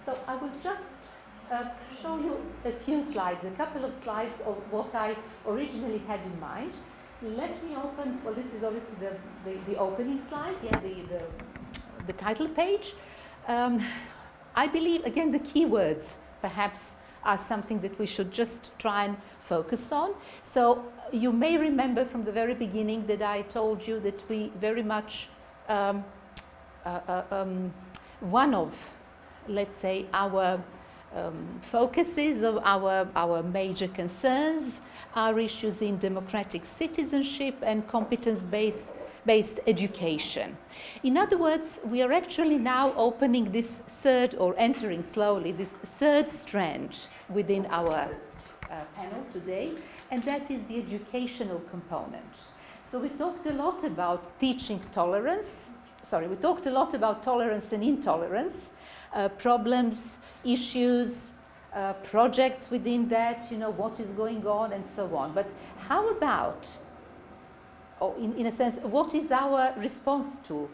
So I will just show you a few slides, a couple of slides of what I originally had in mind. Let me open, well, this is obviously the opening slide, yeah, the title page. I believe, again, the keywords perhaps are something that we should just try and focus on. So you may remember from the very beginning that I told you that we very much, one of, let's say, our focuses of our major concerns are issues in democratic citizenship and competence-based education. In other words, we are actually now opening this third, or entering slowly, this third strand within our panel today, and that is the educational component. So we talked a lot about teaching tolerance, we talked a lot about tolerance and intolerance, problems, issues, projects within that, you know, what is going on and so on. But how about, or in a sense, what is our response to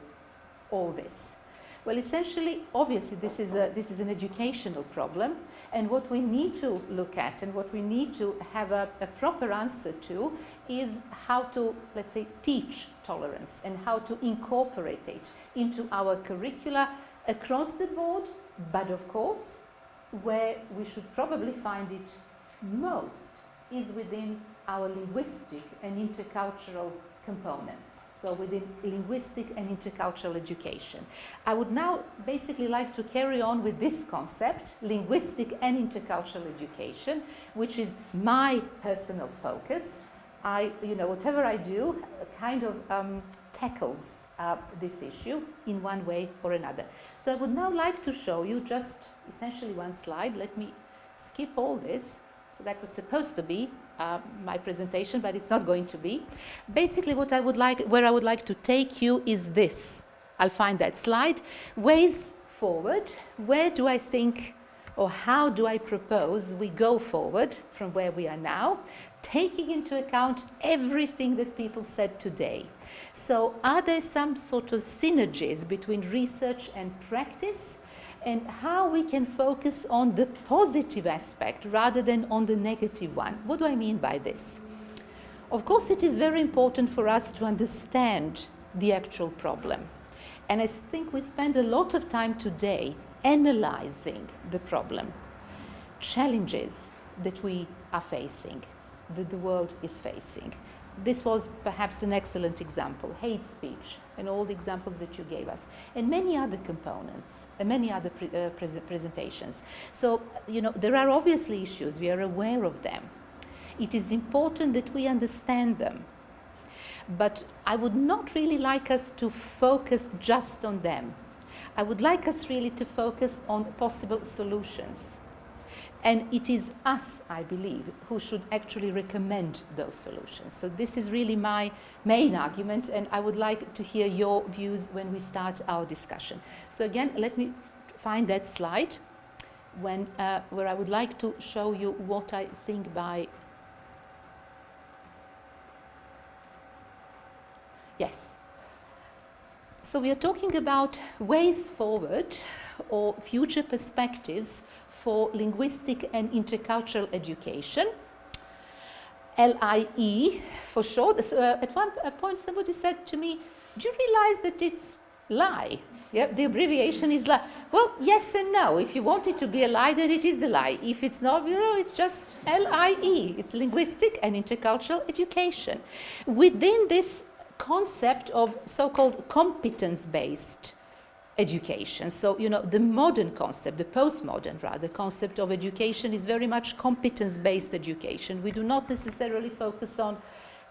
all this? Well, essentially, obviously, this is an educational problem, and what we need to look at and what we need to have a proper answer to is how to, let's say, teach tolerance and how to incorporate it into our curricula across the board, but of course, where we should probably find it most is within our linguistic and intercultural components. So within linguistic and intercultural education. I would now basically like to carry on with this concept, linguistic and intercultural education, which is my personal focus. Whatever I do kind of tackles this issue in one way or another. So I would now like to show you just essentially one slide. Let me skip all this. So that was supposed to be my presentation, but it's not going to be. Basically, where I would like to take you is this. I'll find that slide. Ways forward. Where do I think, or how do I propose we go forward from where we are now, taking into account everything that people said today? So are there some sort of synergies between research and practice, and how we can focus on the positive aspect rather than on the negative one? What do I mean by this? Of course, it is very important for us to understand the actual problem. And I think we spend a lot of time today analyzing the problem, challenges that we are facing, that the world is facing. This was perhaps an excellent example, hate speech, and all the examples that you gave us, and many other components, and many other presentations. So, you know, there are obviously issues, we are aware of them. It is important that we understand them. But I would not really like us to focus just on them. I would like us really to focus on possible solutions. And it is us, I believe, who should actually recommend those solutions. So this is really my main argument, and I would like to hear your views when we start our discussion. So again, let me find that slide where I would like to show you what I think by... Yes. So we are talking about ways forward or future perspectives for linguistic and intercultural education, LIE for short. At one point somebody said to me, do you realize that it's LIE? Yeah, the abbreviation is LIE. Well, yes and no. If you want it to be a lie, then it is a lie. If it's not, you know, it's just LIE. It's linguistic and intercultural education. Within this concept of so-called competence-based education. So, you know, the modern concept, the postmodern rather, concept of education is very much competence-based education. We do not necessarily focus on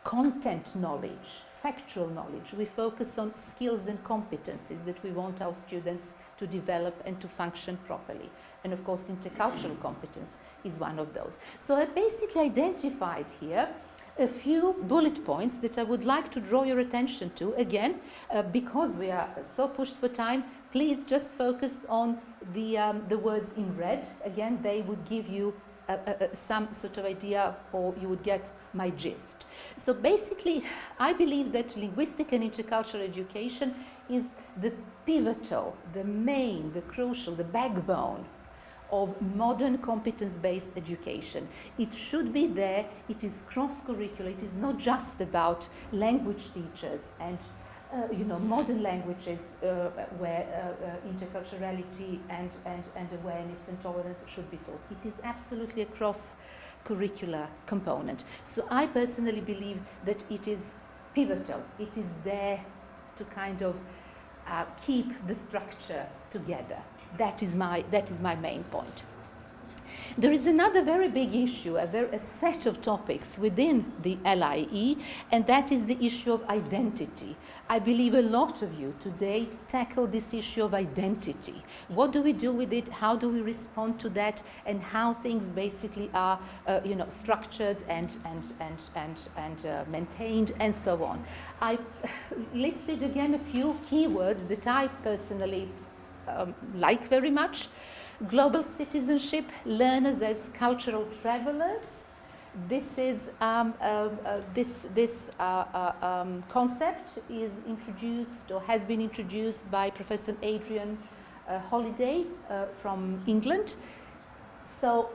content knowledge, factual knowledge. We focus on skills and competencies that we want our students to develop and to function properly. And of course, intercultural competence is one of those. So I basically identified here a few bullet points that I would like to draw your attention to. Again, because we are so pushed for time, please just focus on the words in red. Again, they would give you some sort of idea, or you would get my gist. So basically, I believe that linguistic and intercultural education is the pivotal, the main, the crucial, the backbone of modern competence-based education. It should be there. It is cross-curricular. It is not just about language teachers and modern languages where interculturality and awareness and tolerance should be taught. It is absolutely a cross-curricular component. So I personally believe that it is pivotal. It is there to kind of keep the structure together. That is my main point. There is another very big issue, a set of topics within the LIE, and that is the issue of identity. I believe a lot of you today tackle this issue of identity. What do we do with it? How do we respond to that? And how things basically are, structured and maintained, and so on. I listed again a few keywords that I personally like very much. Global citizenship, learners as cultural travelers. This is this concept is introduced or has been introduced by Professor Adrian Holiday from England. So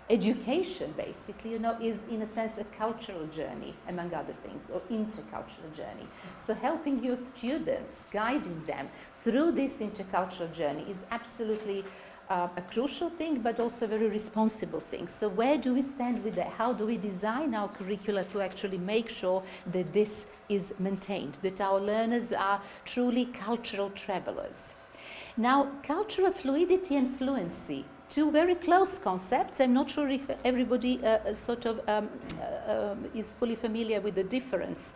education basically is in a sense a cultural journey, among other things, or intercultural journey. So helping your students, guiding them through this intercultural journey is absolutely a crucial thing, but also a very responsible thing. So where do we stand with that? How do we design our curricula to actually make sure that this is maintained, that our learners are truly cultural travelers? Now, cultural fluidity and fluency, two very close concepts. I'm not sure if everybody is fully familiar with the difference.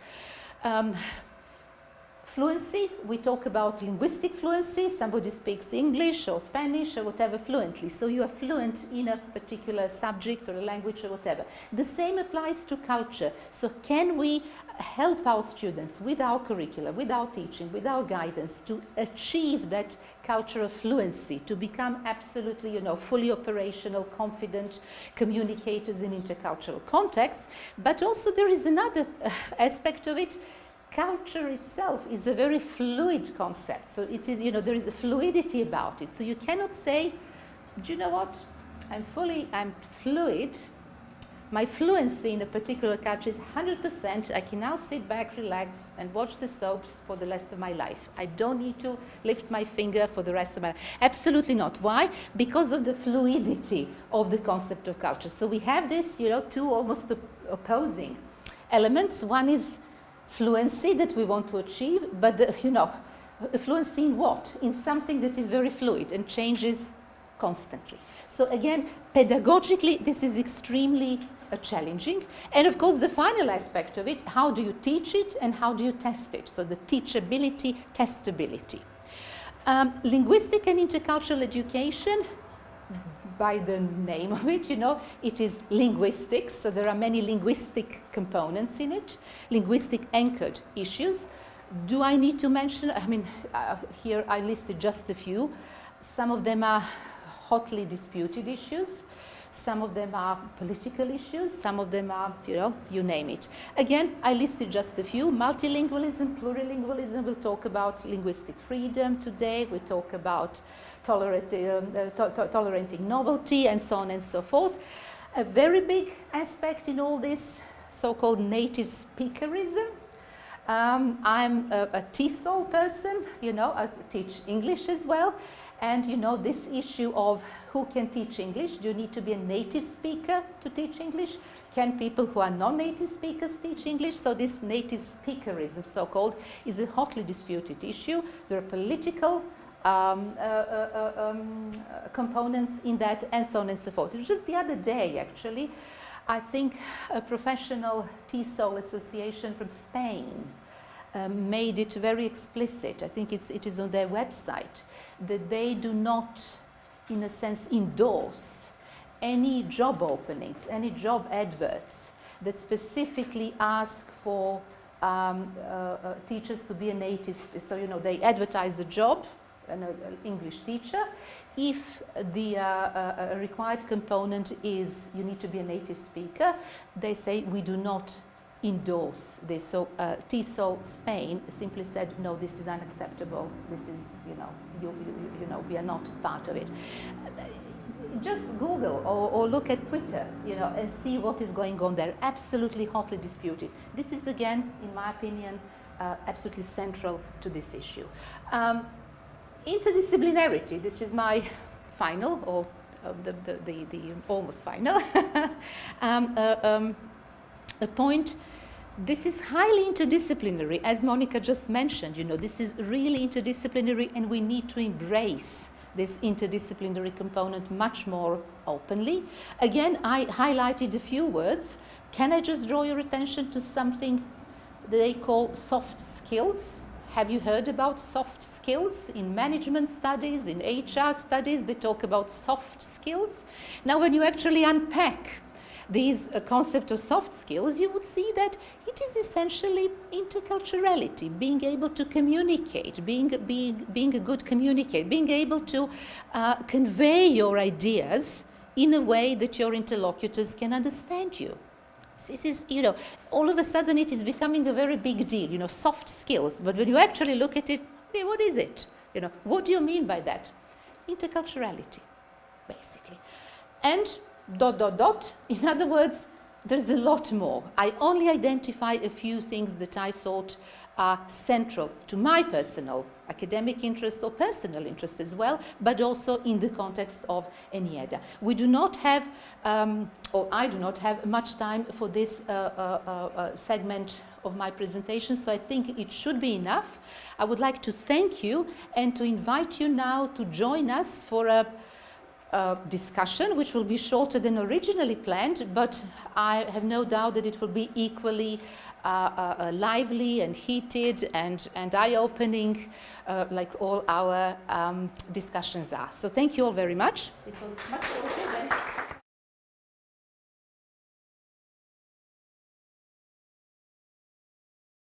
Fluency, we talk about linguistic fluency. Somebody speaks English or Spanish or whatever fluently. So you are fluent in a particular subject or a language or whatever. The same applies to culture. So can we help our students with our curricula, with our teaching, with our guidance to achieve that cultural fluency, to become absolutely, fully operational, confident communicators in intercultural contexts? But also there is another aspect of it. Culture itself is a very fluid concept. So it is, there is a fluidity about it. So you cannot say, do you know what? I'm fluid. My fluency in a particular culture is 100%. I can now sit back, relax, and watch the soaps for the rest of my life. I don't need to lift my finger for the rest of my life. Absolutely not. Why? Because of the fluidity of the concept of culture. So we have this, two almost opposing elements. One is fluency that we want to achieve, but fluency in what? In something that is very fluid and changes constantly. So again, pedagogically, this is extremely challenging. And of course, the final aspect of it, how do you teach it and how do you test it? So the teachability, testability. Linguistic and intercultural education, by the name of it, it is linguistics. So there are many linguistic components in it, linguistic anchored issues. Do I need to mention? Here I listed just a few. Some of them are hotly disputed issues. Some of them are political issues. Some of them are, you name it. Again, I listed just a few. Multilingualism, plurilingualism. We'll talk about linguistic freedom today. We talk about tolerating novelty, and so on and so forth. A very big aspect in all this so-called native speakerism. I'm a TESOL person, I teach English as well. And this issue of who can teach English. Do you need to be a native speaker to teach English? Can people who are non-native speakers teach English? So this native speakerism, so-called, is a hotly disputed issue. There are political components in that, and so on and so forth. It was just the other day, actually, I think a professional TESOL association from Spain made it very explicit. I think it is on their website, that they do not, in a sense, endorse any job openings, any job adverts that specifically ask for teachers to be a native speaker. So, they advertise the job, an English teacher. If the required component is you need to be a native speaker, they say we do not endorse this. So TESOL Spain simply said, no, this is unacceptable. This is, we are not part of it. just Google or look at Twitter, you know, and see what is going on there. Absolutely hotly disputed. This is, again, in my opinion, absolutely central to this issue. Interdisciplinarity, this is my final, or the almost final, a point. This is highly interdisciplinary, as Monica just mentioned. You know, this is really interdisciplinary, and we need to embrace this interdisciplinary component much more openly. Again, I highlighted a few words. Can I just draw your attention to something they call soft skills? Have you heard about soft skills? In management studies, in HR studies, they talk about soft skills. Now, when you actually unpack these concept of soft skills, you would see that it is essentially interculturality, being able to communicate, being a good communicator, being able to convey your ideas in a way that your interlocutors can understand you. This is, you know, all of a sudden it is becoming a very big deal, you know, soft skills. But when you actually look at it, hey, what is it? You know, what do you mean by that? Interculturality, basically. And ... In other words, there's a lot more. I only identify a few things that I thought are central to my personal academic interest or personal interest as well, but also in the context of ENIEDA. We do not have, or I do not have much time for this segment of my presentation, so I think it should be enough. I would like to thank you and to invite you now to join us for a discussion, which will be shorter than originally planned, but I have no doubt that it will be equally lively and heated and eye-opening, like all our discussions are. So thank you all very much. It was much shorter than